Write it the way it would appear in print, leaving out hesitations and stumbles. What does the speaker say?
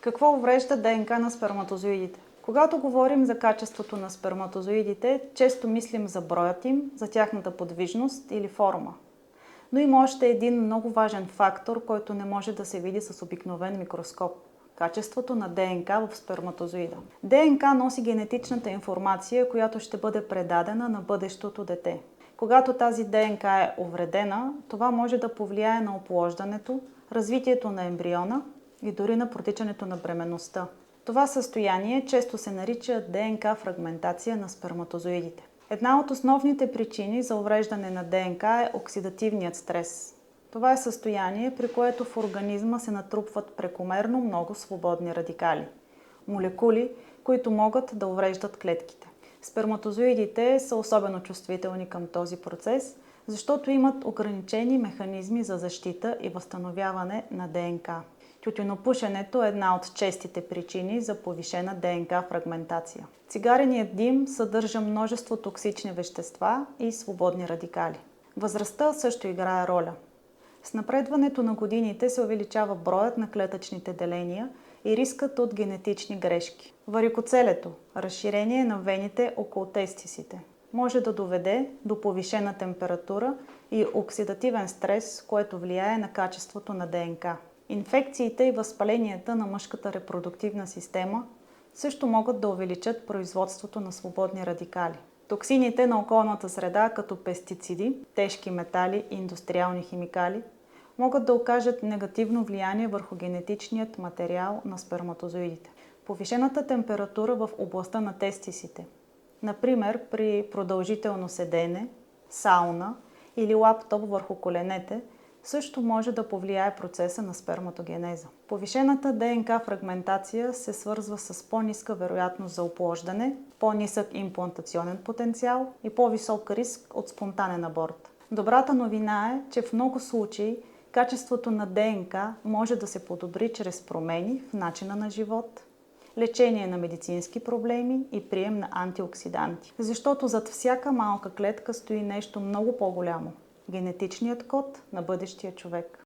Какво уврежда ДНК на сперматозоидите? Когато говорим за качеството на сперматозоидите, често мислим за броят им, за тяхната подвижност или форма. Но има още един много важен фактор, който не може да се види с обикновен микроскоп – качеството на ДНК в сперматозоида. ДНК носи генетичната информация, която ще бъде предадена на бъдещото дете. Когато тази ДНК е увредена, това може да повлияе на оплождането, развитието на ембриона и дори на протичането на бременността. Това състояние често се нарича ДНК фрагментация на сперматозоидите. Една от основните причини за увреждане на ДНК е оксидативният стрес. Това е състояние, при което в организма се натрупват прекомерно много свободни радикали – молекули, които могат да увреждат клетките. Сперматозоидите са особено чувствителни към този процес, защото имат ограничени механизми за защита и възстановяване на ДНК. Тютюнопушенето е една от честите причини за повишена ДНК фрагментация. Цигареният дим съдържа множество токсични вещества и свободни радикали. Възрастта също играе роля. С напредването на годините се увеличава броят на клетъчните деления и рискът от генетични грешки. Варикоцелето – разширение на вените около тестисите. Може да доведе до повишена температура и оксидативен стрес, което влияе на качеството на ДНК. Инфекциите и възпаленията на мъжката репродуктивна система също могат да увеличат производството на свободни радикали. Токсините на околната среда, като пестициди, тежки метали и индустриални химикали, могат да окажат негативно влияние върху генетичният материал на сперматозоидите. Повишената температура в областта на тестисите, например при продължително седене, сауна или лаптоп върху коленете, също може да повлияе процеса на сперматогенеза. Повишената ДНК фрагментация се свързва с по-ниска вероятност за оплождане, по-нисък имплантационен потенциал и по-висок риск от спонтанен аборт. Добрата новина е, че в много случаи качеството на ДНК може да се подобри чрез промени в начина на живот, лечение на медицински проблеми и прием на антиоксиданти. Защото зад всяка малка клетка стои нещо много по-голямо – генетичният код на бъдещия човек.